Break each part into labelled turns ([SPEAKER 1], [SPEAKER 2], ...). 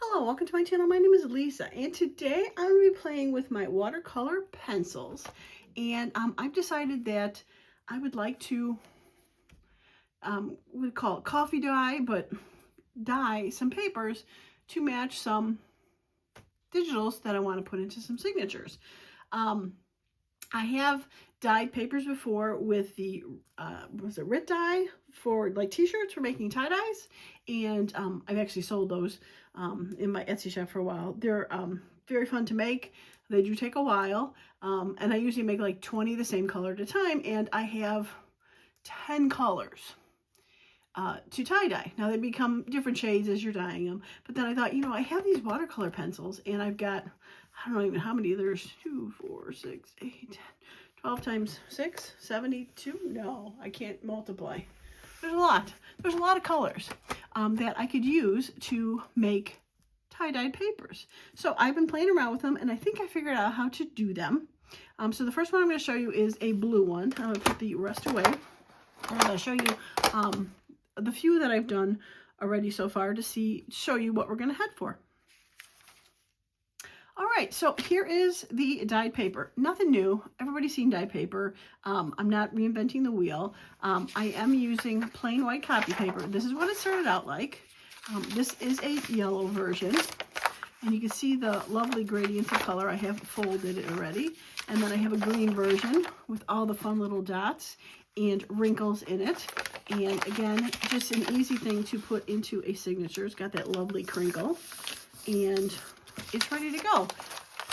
[SPEAKER 1] Hello, welcome to my channel. My name is Lisa, and today I'm going to be playing with my watercolor pencils. And I've decided that I would like to, we call it coffee dye, but dye some papers to match some digitals that I want to put into some signatures. I have dyed papers before with the, was it RIT dye for like t-shirts for making tie-dyes, and I've actually sold those in my Etsy shop for a while. They're very fun to make. They do take a while, and I usually make like 20 the same color at a time, and I have 10 colors to tie-dye. Now they become different shades as you're dyeing them, but then I thought, I have these watercolor pencils, and I've got, I don't know even how many, there's 2, 4, 6, 8, 10, 12 times 6, 72? No, I can't multiply. There's a lot. There's a lot of colors that I could use to make tie-dyed papers. So I've been playing around with them, and I think I figured out how to do them. So the first one I'm going to show you is a blue one. I'm going to put the rest away. I'm going to show you the few that I've done already so far to show you what we're going to head for. All right, so here is the dyed paper. Nothing new. Everybody's seen dyed paper. I'm not reinventing the wheel. I am using plain white copy paper. This is what it started out like. This is a yellow version, and you can see the lovely gradients of color. I have folded it already. And then I have a green version with all the fun little dots and wrinkles in it. And again, just an easy thing to put into a signature. It's got that lovely crinkle, and it's ready to go.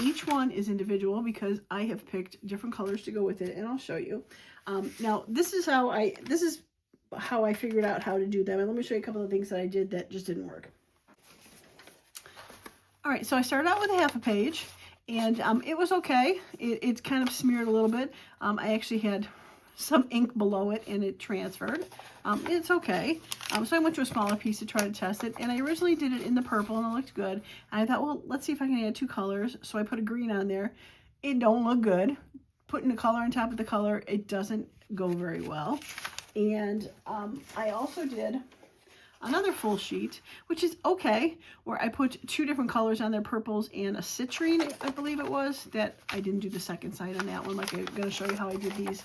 [SPEAKER 1] Each one is individual because I have picked different colors to go with it, and I'll show you. Now this is how I figured out how to do them, and let me show you a couple of things that I did that just didn't work. All right, so I started out with half a page, and it was okay. It kind of smeared a little bit. I actually had some ink below it, and it transferred. It's okay. So I went to a smaller piece to try to test it, and I originally did it in the purple, and it looked good. And I thought, well, let's see if I can add 2 colors. So I put a green on there. It don't look good. Putting the color on top of the color, it doesn't go very well. And I also did another full sheet, which is okay, where I put 2 different colors on there, purples and a citrine, I believe it was. That I didn't do the second side on that one, like I'm going to show you how I did these.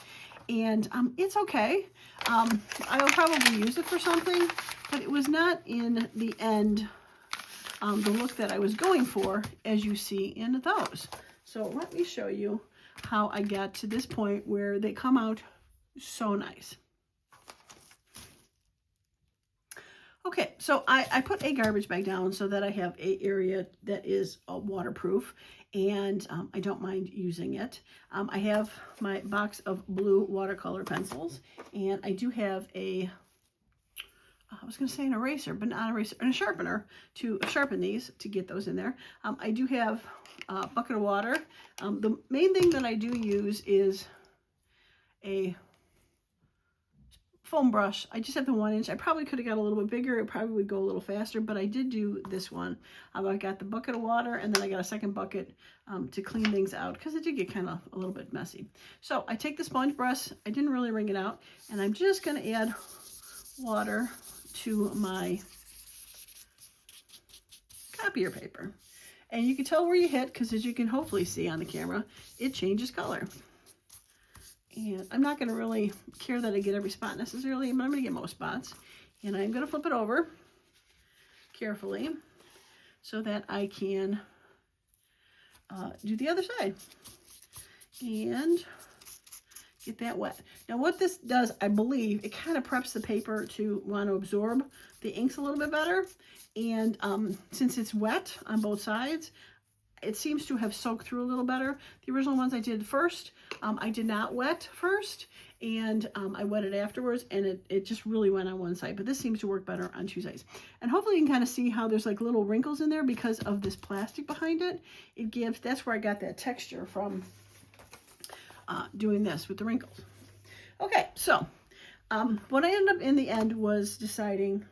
[SPEAKER 1] And it's okay. I will probably use it for something, but it was not in the end the look that I was going for, as you see in those. So let me show you how I got to this point where they come out so nice. Okay, so I put a garbage bag down so that I have an area that is waterproof, and I don't mind using it. I have my box of blue watercolor pencils, and I do have I was going to say an eraser, but not an eraser, and a sharpener to sharpen these, to get those in there. I do have a bucket of water. The main thing that I do use is a foam brush. I just have the 1 inch. I probably could have got a little bit bigger. It probably would go a little faster, but I did do this one. I got the bucket of water, and then I got a second bucket to clean things out, because it did get kind of a little bit messy. So I take the sponge brush. I didn't really wring it out, and I'm just going to add water to my copier paper. And you can tell where you hit, because as you can hopefully see on the camera, it changes color. And I'm not going to really care that I get every spot necessarily, but I'm going to get most spots. And I'm going to flip it over carefully so that I can do the other side and get that wet. Now what this does, I believe, it kind of preps the paper to want to absorb the inks a little bit better. And since it's wet on both sides, it seems to have soaked through a little better. The original ones I did first, I did not wet first, and I wetted afterwards, and it just really went on one side. But this seems to work better on 2 sides. And hopefully you can kind of see how there's like little wrinkles in there because of this plastic behind it. That's where I got that texture from doing this with the wrinkles. Okay, so what I ended up in the end was deciding,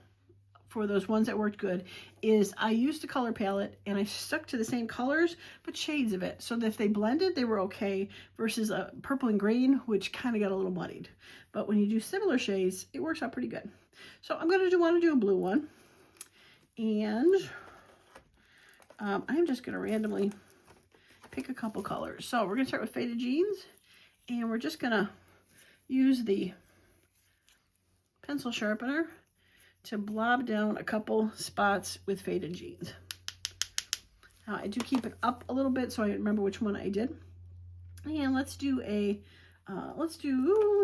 [SPEAKER 1] for those ones that worked good, is I used a color palette, and I stuck to the same colors but shades of it, so that if they blended, they were okay, versus a purple and green, which kind of got a little muddied. But when you do similar shades, it works out pretty good. So I'm going to want to do a blue one, and I'm just going to randomly pick a couple colors. So we're going to start with Faded Jeans, and we're just going to use the pencil sharpener to blob down a couple spots with Faded Jeans. Now I do keep it up a little bit so I remember which one I did. And let's do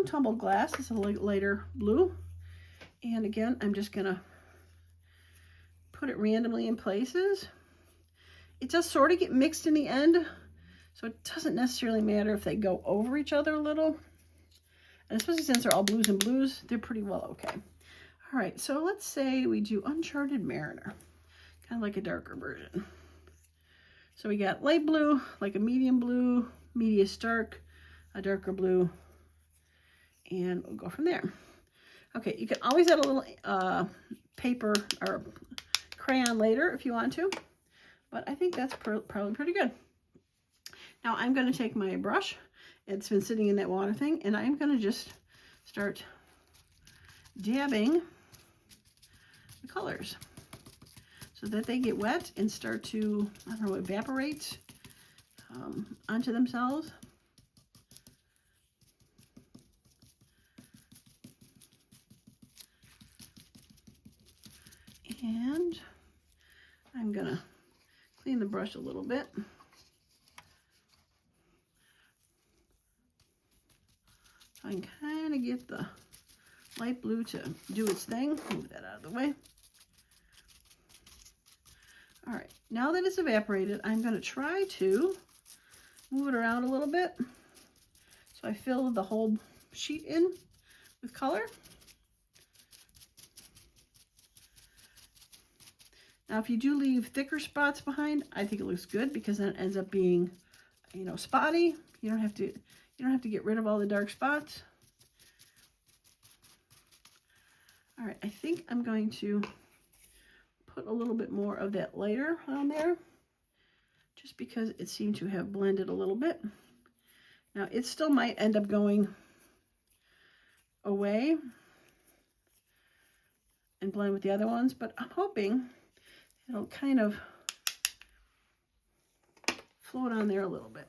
[SPEAKER 1] Tumbled Glass. It's a lighter blue. And again, I'm just gonna put it randomly in places. It does sort of get mixed in the end, so it doesn't necessarily matter if they go over each other a little. And especially since they're all blues and blues, they're pretty well okay. All right, so let's say we do Uncharted Mariner, kind of like a darker version. So we got light blue, like a medium blue, medium dark, a darker blue, and we'll go from there. Okay, you can always add a little paper or crayon later if you want to, but I think that's probably pretty good. Now I'm going to take my brush. It's been sitting in that water thing, and I'm going to just start dabbing the colors so that they get wet and start to, I don't know, evaporate onto themselves. And I'm going to clean the brush a little bit. So I can kind of get the light blue to do its thing. Move that out of the way. All right, now that it's evaporated, I'm going to try to move it around a little bit so I fill the whole sheet in with color. Now, if you do leave thicker spots behind, I think it looks good because then it ends up being, you know, spotty. You don't have to get rid of all the dark spots. All right, I think I'm going to put a little bit more of that lighter on there just because it seemed to have blended a little bit. Now, it still might end up going away and blend with the other ones, but I'm hoping it'll kind of float on there a little bit.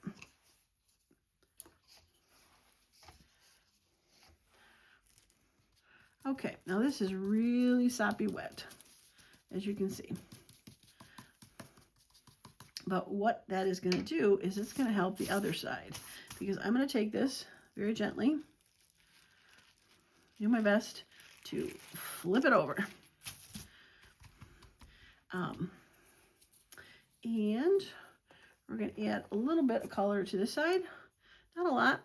[SPEAKER 1] Okay, now this is really soppy wet, as you can see. But what that is going to do is it's going to help the other side, because I'm going to take this very gently, do my best to flip it over. And we're going to add a little bit of color to this side, not a lot.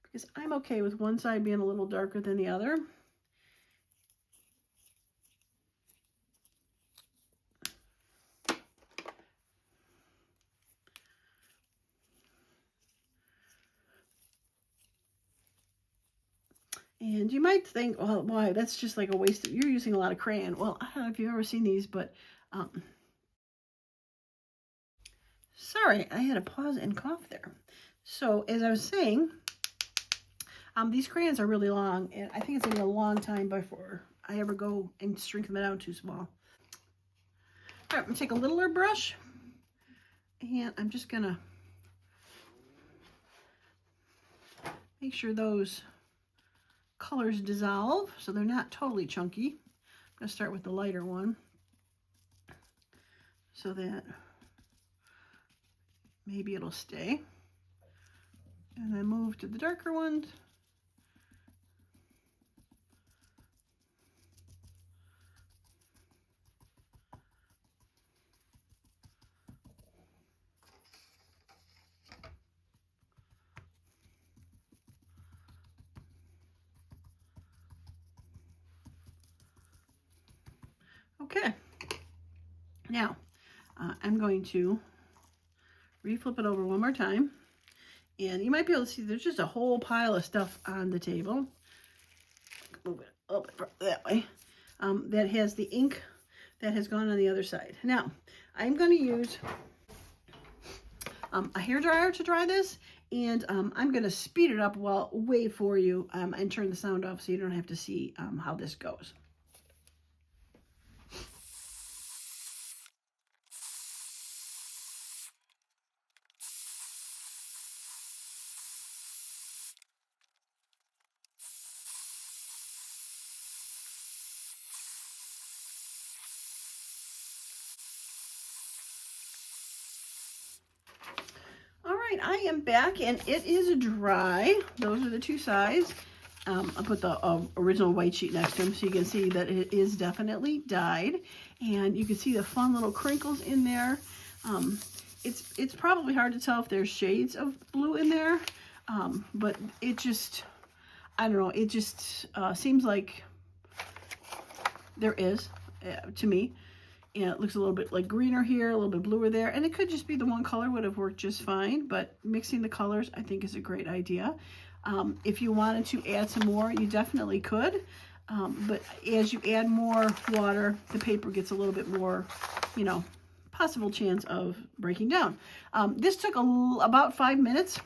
[SPEAKER 1] Because I'm okay with one side being a little darker than the other. And you might think, well, why, that's just like a waste of, you're using a lot of crayon. Well, I don't know if you've ever seen these, but sorry, I had a pause and cough there. So as I was saying, these crayons are really long, and I think it's going to be a long time before I ever go and shrink them down too small. All right, I'm going to take a littler brush, and I'm just going to make sure those colors dissolve so they're not totally chunky. I'm going to start with the lighter one so that maybe it'll stay. And then move to the darker ones. Okay, now I'm going to reflip it over one more time, and you might be able to see there's just a whole pile of stuff on the table. Move it up that way. That has the ink that has gone on the other side. Now, I'm going to use a hairdryer to dry this, And I'm going to speed it up way for you and turn the sound off so you don't have to see how this goes. All right, I am back and it is dry. Those are the two sides. I'll put the original white sheet next to them so you can see that it is definitely dyed. And you can see the fun little crinkles in there. It's probably hard to tell if there's shades of blue in there, but it just, I don't know, it just seems like there is, to me. And it looks a little bit like greener here, a little bit bluer there, and it could just be the one color would have worked just fine, but mixing the colors I think is a great idea. If you wanted to add some more, you definitely could, but as you add more water, the paper gets a little bit more, you know, possible chance of breaking down. This took about 5 minutes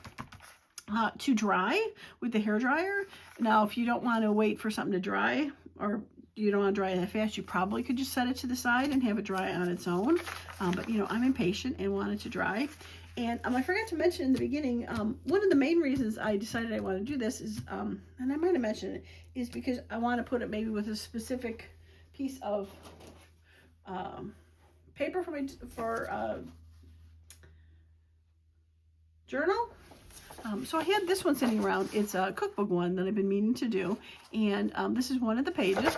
[SPEAKER 1] to dry with the hairdryer. Now, if you don't want to wait for something to dry, or you don't want to dry it that fast, you probably could just set it to the side and have it dry on its own. But you know, I'm impatient and want it to dry. And I forgot to mention in the beginning, one of the main reasons I decided I want to do this is, and I might have mentioned it, is because I want to put it maybe with a specific piece of paper for journal. So I had this one sitting around. It's a cookbook one that I've been meaning to do, and this is one of the pages.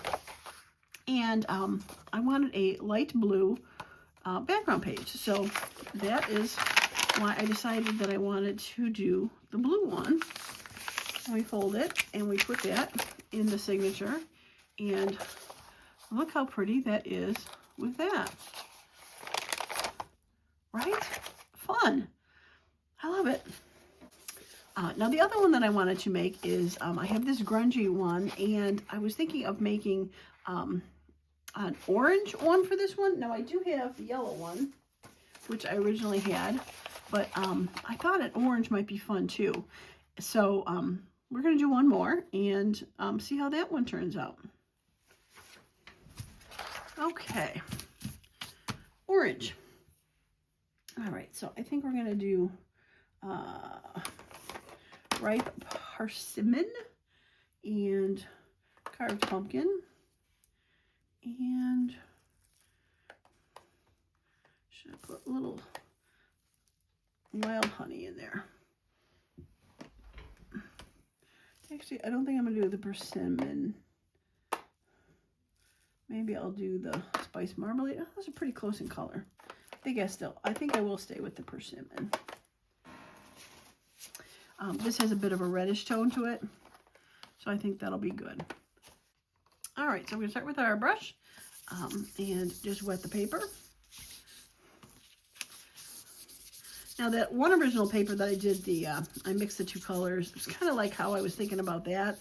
[SPEAKER 1] And I wanted a light blue background page, so that is why I decided that I wanted to do the blue one. And we fold it and we put that in the signature, and look how pretty that is with that. Right? Fun. I love it. Now the other one that I wanted to make is, I have this grungy one, and I was thinking of making an orange one for this one. Now I do have the yellow one, which I originally had, but I thought an orange might be fun too. So we're going to do one more and see how that one turns out. Okay, orange. All right, so I think we're going to do ripe persimmon and carved pumpkin, and should I put a little wild honey in there? Actually, I don't think I'm going to do the persimmon. Maybe I'll do the spice marmalade. Oh, those are pretty close in color. I think I will stay with the persimmon. This has a bit of a reddish tone to it, so I think that'll be good. All right, so we're gonna start with our brush and just wet the paper. Now that one original paper that I did, I mixed the two colors. It's kind of like how I was thinking about that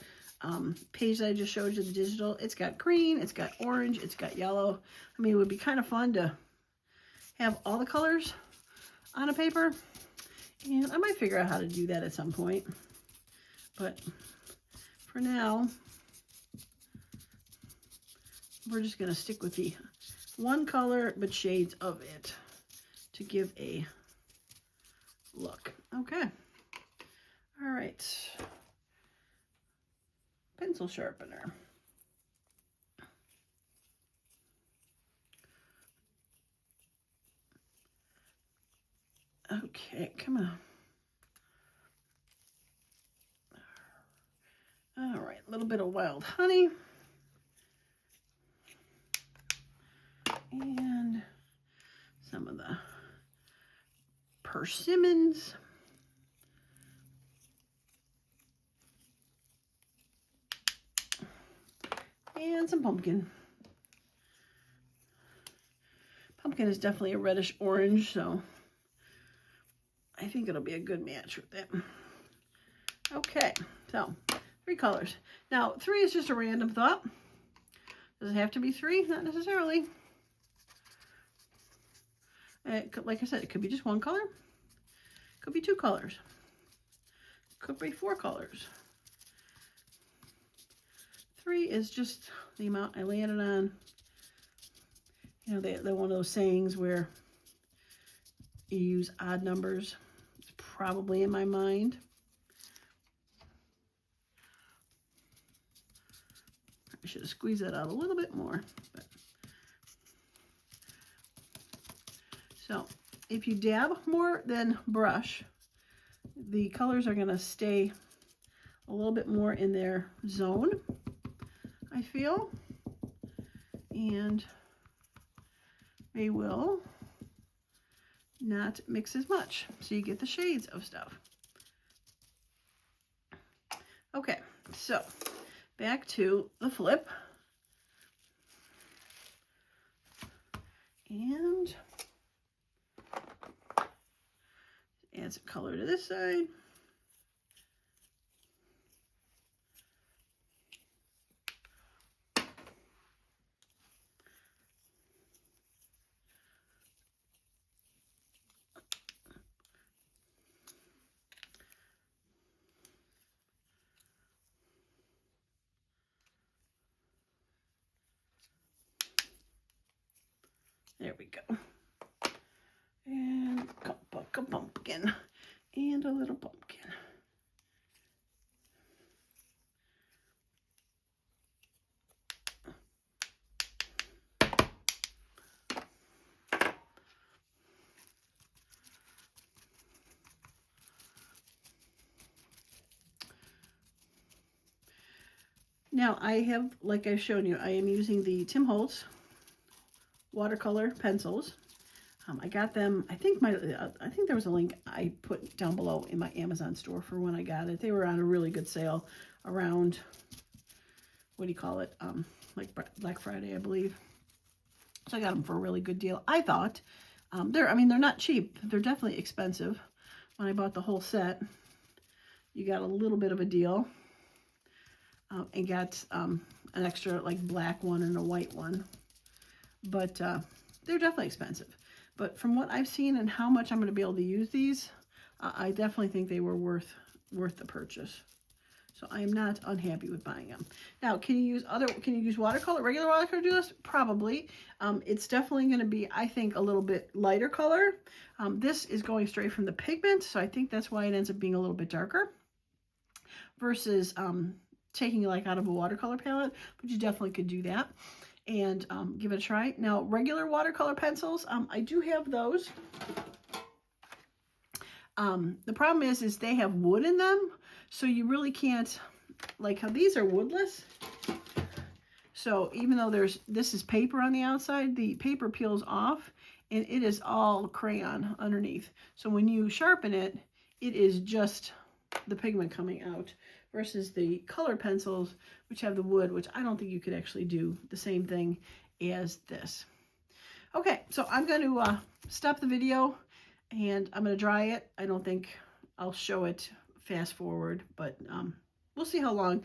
[SPEAKER 1] page that I just showed you, the digital. It's got green, it's got orange, it's got yellow. I mean, it would be kind of fun to have all the colors on a paper. And I might figure out how to do that at some point. But for now, we're just going to stick with the one color, but shades of it to give a look. Okay. All right. Pencil sharpener. Okay, come on. All right, a little bit of wild honey. And some of the persimmons. And some pumpkin. Pumpkin is definitely a reddish orange, so I think it'll be a good match with it. Okay, so 3 colors. Now, 3 is just a random thought. Does it have to be 3? Not necessarily. Like I said, it could be just one color. It could be 2 colors. could be 4 colors. 3 is just the amount I landed on. You know, they're one of those sayings where you use odd numbers. It's probably in my mind. I should have squeezed that out a little bit more. But. So if you dab more than brush, the colors are going to stay a little bit more in their zone, I feel, and they will not mix as much, so you get the shades of stuff. Okay, so back to the flip, and add some color to this side. There we go. And a pumpkin and a little pumpkin. Now I have, like I've shown you, I am using the Tim Holtz watercolor pencils. I got them, I think there was a link I put down below in my Amazon store for when I got it. They were on a really good sale around, what do you call it, like Black Friday, I believe. So I got them for a really good deal, I thought. They're not cheap. They're definitely expensive. When I bought the whole set, you got a little bit of a deal. And got an extra like black one and a white one. But they're definitely expensive. But from what I've seen and how much I'm going to be able to use these, I definitely think they were worth the purchase. So I am not unhappy with buying them. Now, can you use watercolor, regular watercolor to do this? Probably. It's definitely going to be, I think, a little bit lighter color. This is going straight from the pigment, so I think that's why it ends up being a little bit darker versus taking like out of a watercolor palette, but you definitely could do that and give it a try. Now, regular watercolor pencils, I do have those. The problem is they have wood in them, so you really can't, like how these are woodless. So even though this is paper on the outside, the paper peels off and it is all crayon underneath. So when you sharpen it, it is just the pigment coming out versus the color pencils, which have the wood, which I don't think you could actually do the same thing as this. Okay, so I'm going to stop the video and I'm going to dry it. I don't think I'll show it fast forward, but we'll see how long.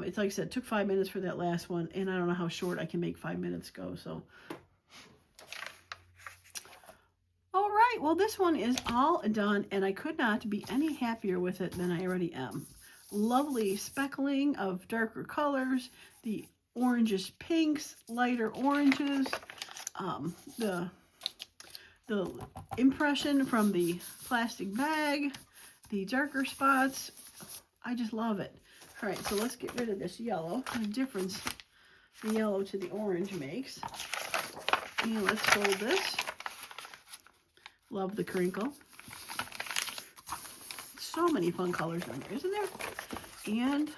[SPEAKER 1] It's like I said, it took 5 minutes for that last one, and I don't know how short I can make 5 minutes go. So, all right, well, this one is all done, and I could not be any happier with it than I already am. Lovely speckling of darker colors, the oranges, pinks, lighter oranges, the impression from the plastic bag, the darker spots. I just love it. All right, so let's get rid of this yellow. The difference the yellow to the orange makes. And let's fold this. Love the crinkle. So many fun colors in there, isn't there? And,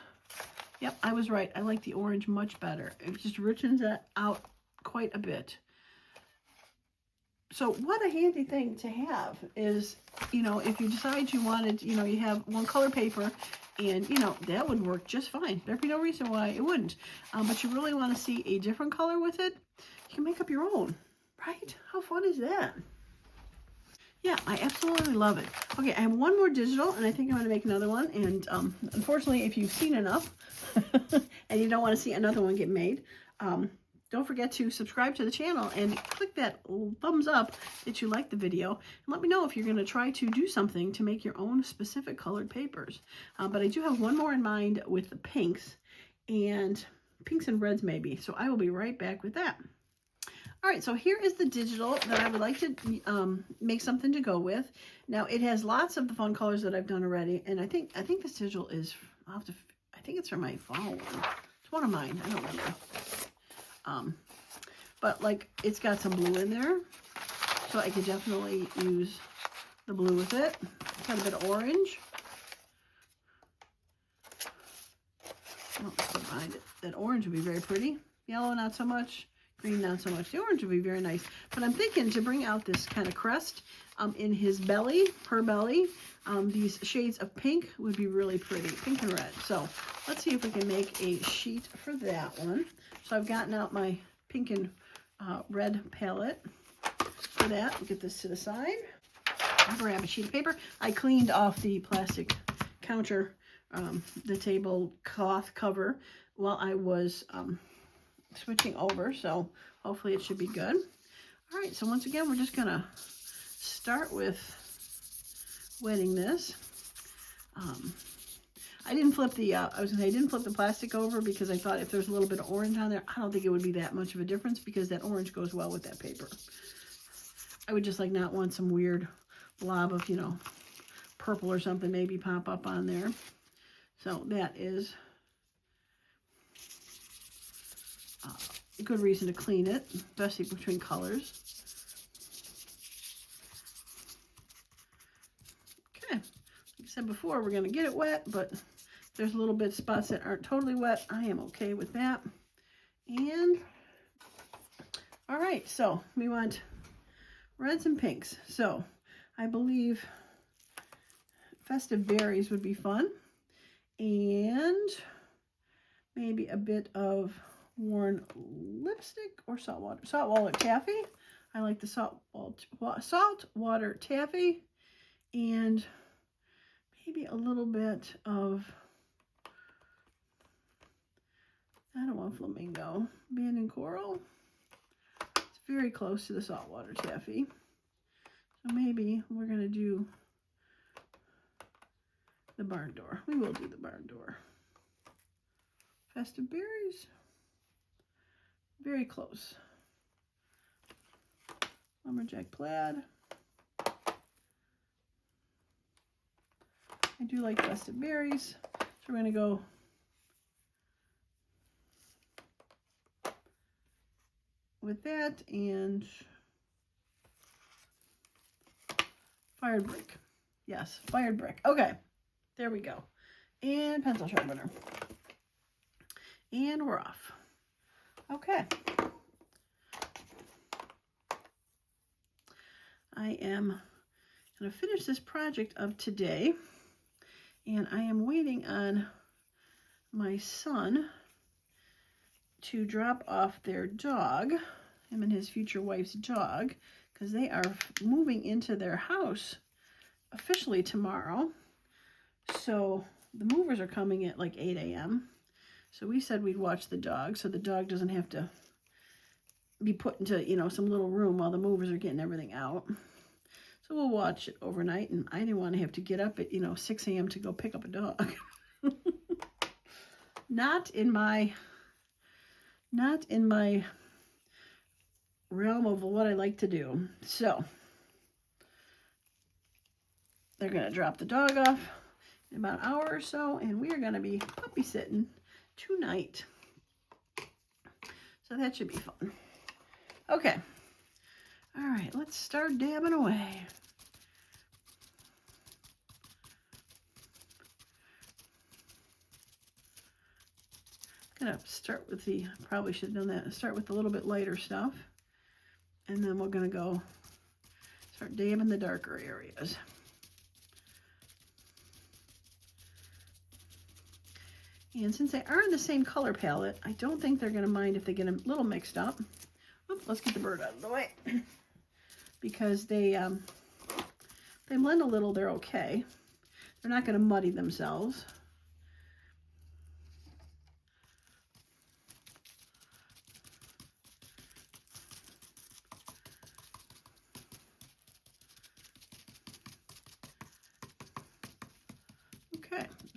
[SPEAKER 1] yep, I was right. I like the orange much better. It just richens that out quite a bit. So what a handy thing to have is, you know, if you decide you wanted, you know, you have one color paper and, you know, that would work just fine. There'd be no reason why it wouldn't. But you really want to see a different color with it, you can make up your own, right? How fun is that? Yeah, I absolutely love it. Okay, I have one more digital, and I think I'm going to make another one. And unfortunately, if you've seen enough and you don't want to see another one get made, don't forget to subscribe to the channel and click that thumbs up that you like the video. And let me know if you're going to try to do something to make your own specific colored papers. But I do have one more in mind with the pinks and reds maybe. So I will be right back with that. All right, so here is the digital that I would like to make something to go with. Now it has lots of the fun colors that I've done already, and I think this digital is, I think it's for my fall one. It's one of mine. I don't remember. But like it's got some blue in there, so I could definitely use the blue with it. Got a bit of orange. Oh, that orange would be very pretty. Yellow, not so much. Green, not so much. The orange would be very nice. But I'm thinking to bring out this kind of crest in his belly, her belly. These shades of pink would be really pretty, pink and red. So let's see if we can make a sheet for that one. So I've gotten out my pink and red palette for that. We'll get this to the side. I'll grab a sheet of paper. I cleaned off the plastic counter, the tablecloth cover while I was switching over, so hopefully it should be good. All right, so once again, we're just gonna start with wetting this. I didn't flip the, I didn't flip the plastic over because I thought if there's a little bit of orange on there, I don't think it would be that much of a difference because that orange goes well with that paper. I would just like not want some weird blob of, you know, purple or something maybe pop up on there. So that is a good reason to clean it, especially between colors. Okay, like I said before, we're going to get it wet, but there's a little bit of spots that aren't totally wet. I am okay with that. And all right, so we want reds and pinks. So I believe Festive Berries would be fun, and maybe a bit of worn lipstick or saltwater taffy. I like the saltwater taffy, and maybe a little bit of, I don't want flamingo, abandoned coral. It's very close to the saltwater taffy, so maybe we're gonna do the barn door. We will do the barn door. Festive Berries. Very close. Lumberjack plaid. I do like Festive Berries, so we're going to go with that and fired brick. Yes, fired brick. Okay, there we go. And pencil sharpener. And we're off. Okay. I am going to finish this project of today, and I am waiting on my son to drop off their dog, him and his future wife's dog, because they are moving into their house officially tomorrow. So the movers are coming at like 8 a.m. So we said we'd watch the dog so the dog doesn't have to be put into, you know, some little room while the movers are getting everything out. So we'll watch it overnight, and I didn't want to have to get up at, you know, 6 a.m. to go pick up a dog. Not in my realm of what I like to do. So they're going to drop the dog off in about an hour or so, and we are going to be puppy sitting tonight. So that should be fun. Okay. All right, let's start dabbing away. I'm gonna start with the, probably should have done that, start with a little bit lighter stuff, and then we're gonna go start dabbing the darker areas. And since they are in the same color palette, I don't think they're gonna mind if they get a little mixed up. Oops, let's get the bird out of the way. Because they blend a little, they're okay. They're not gonna muddy themselves.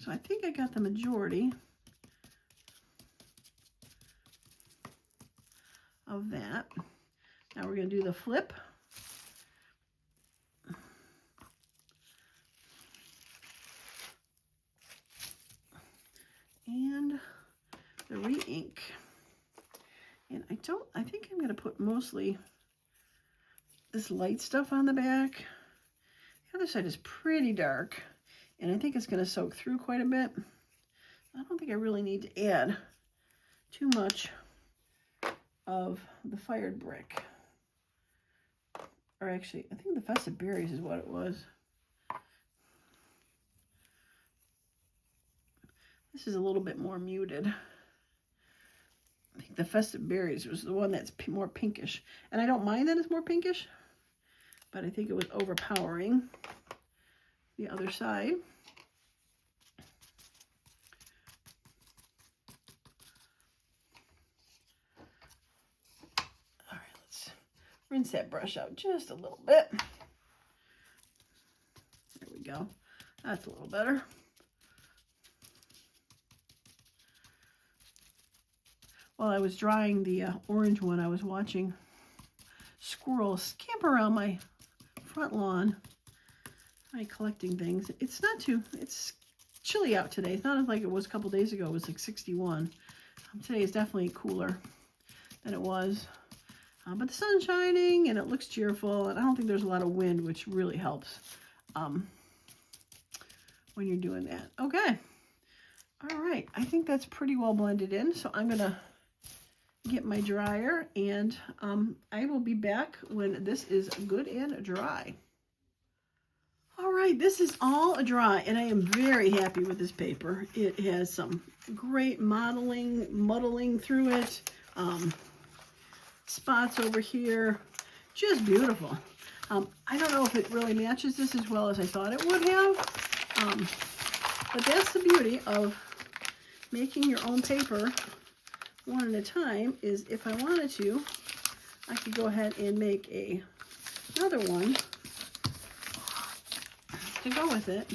[SPEAKER 1] So I think I got the majority of that. Now we're going to do the flip. And the re-ink. And I think I'm going to put mostly this light stuff on the back. The other side is pretty dark, and I think it's going to soak through quite a bit. I don't think I really need to add too much of the fired brick. Or actually, I think the festive berries is what it was. This is a little bit more muted. I think the festive berries was the one that's more pinkish. And I don't mind that it's more pinkish, but I think it was overpowering the other side. All right, let's rinse that brush out just a little bit. There we go. That's a little better. While I was drying the orange one, I was watching squirrels scamper around my front lawn, collecting things. It's chilly out today. It's not like it was a couple days ago. It was like 61. Today is definitely cooler than it was. But the sun's shining and it looks cheerful, and I don't think there's a lot of wind, which really helps when you're doing that. Okay. All right. I think that's pretty well blended in, so I'm going to get my dryer, and I will be back when this is good and dry. All right, this is all dry, and I am very happy with this paper. It has some great muddling through it, spots over here, just beautiful. I don't know if it really matches this as well as I thought it would have, but that's the beauty of making your own paper one at a time. Is if I wanted to, I could go ahead and make another one to go with it.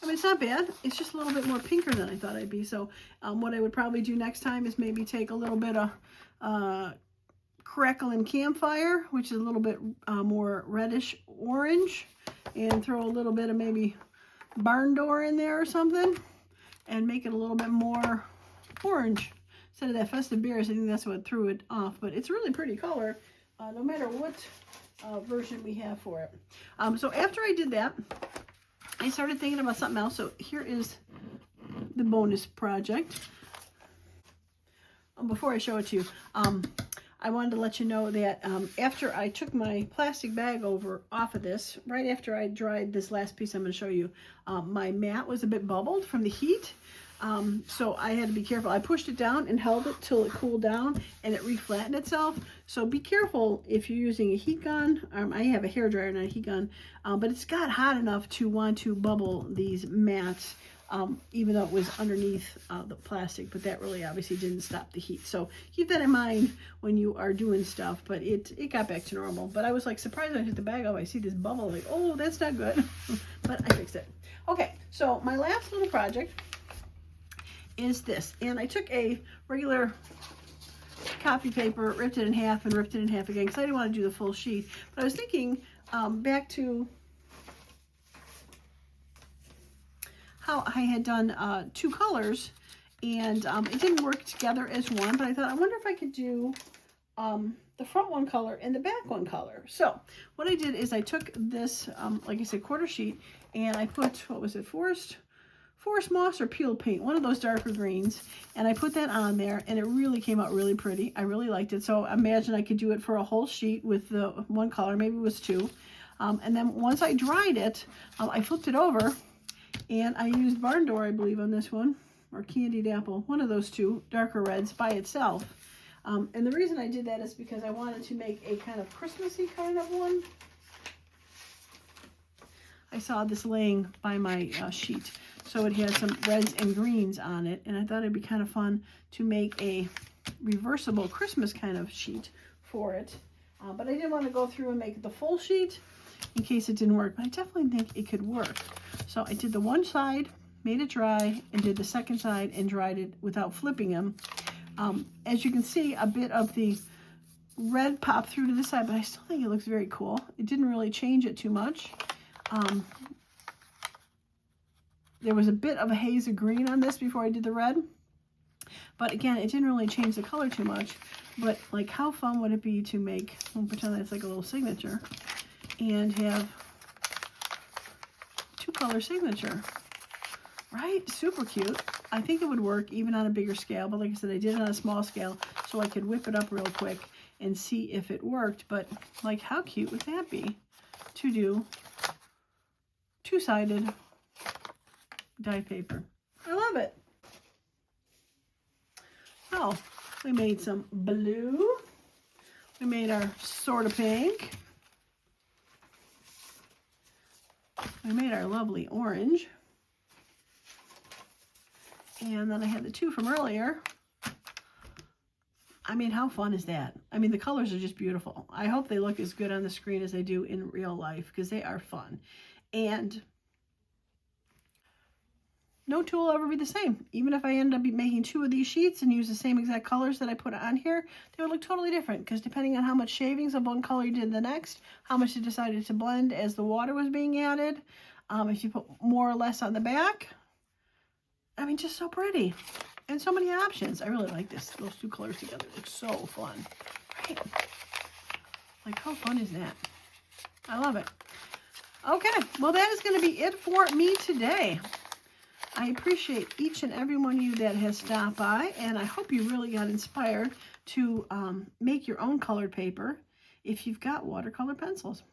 [SPEAKER 1] I mean, it's not bad. It's just a little bit more pinker than I thought I'd be. So what I would probably do next time is maybe take a little bit of Crackling Campfire, which is a little bit more reddish orange, and throw a little bit of maybe Barn Door in there or something, and make it a little bit more orange instead of that festive berries. I think that's what threw it off, but it's a really pretty color no matter what version we have for it. So after I did that, I started thinking about something else. So here is the bonus project. Before I show it to you, I wanted to let you know that after I took my plastic bag off of this, right after I dried this last piece I'm going to show you, my mat was a bit bubbled from the heat. So I had to be careful. I pushed it down and held it till it cooled down, and it reflattened itself. So be careful if you're using a heat gun. I have a hairdryer, not a heat gun, but it's got hot enough to want to bubble these mats, even though it was underneath the plastic, but that really obviously didn't stop the heat. So keep that in mind when you are doing stuff, but it got back to normal. But I was like surprised when I took the bag off. I see this bubble, like, oh, that's not good. But I fixed it. Okay, so my last little project is this, and I took a regular copy paper, ripped it in half, and ripped it in half again because I didn't want to do the full sheet. But I was thinking back to how I had done 2 colors, and it didn't work together as one, but I thought, I wonder if I could do the front one color and the back one color. So what I did is I took this, like I said, quarter sheet, and I put, what was it, Forest Moss or Peel Paint, one of those darker greens, and I put that on there, and it really came out really pretty. I really liked it. So imagine I could do it for a whole sheet with the one color, maybe it was 2. And then once I dried it, I flipped it over, and I used Barn Door, I believe, on this one, or Candied Apple, one of those 2 darker reds by itself. And the reason I did that is because I wanted to make a kind of Christmassy kind of one. I saw this laying by my sheet. So it has some reds and greens on it, and I thought it'd be kind of fun to make a reversible Christmas kind of sheet for it. But I didn't want to go through and make the full sheet, in case it didn't work, but I definitely think it could work. So I did the one side, made it dry, and did the second side and dried it without flipping them. As you can see, a bit of the red popped through to this side, but I still think it looks very cool. It didn't really change it too much. There was a bit of a haze of green on this before I did the red, but again, it didn't really change the color too much. But like, how fun would it be to make, we'll pretend that it's like a little signature, and have two-color signature, right? Super cute. I think it would work even on a bigger scale, but like I said, I did it on a small scale so I could whip it up real quick and see if it worked. But like, how cute would that be to do two-sided dye paper? I love it. So we made some blue. We made our sort of pink. We made our lovely orange. And then I had the two from earlier. I mean, how fun is that? I mean, the colors are just beautiful. I hope they look as good on the screen as they do in real life, because they are fun. And no tool will ever be the same. Even if I end up making two of these sheets and use the same exact colors that I put on here, they would look totally different, because depending on how much shavings of one color you did the next, how much you decided to blend as the water was being added, if you put more or less on the back. I mean, just so pretty. And so many options. I really like this. Those two colors together look so fun. Right? Like, how fun is that? I love it. Okay, well, that is going to be it for me today. I appreciate each and every one of you that has stopped by, and I hope you really got inspired to make your own colored paper if you've got watercolor pencils.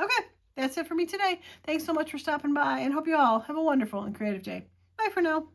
[SPEAKER 1] Okay, that's it for me today. Thanks so much for stopping by, and hope you all have a wonderful and creative day. Bye for now.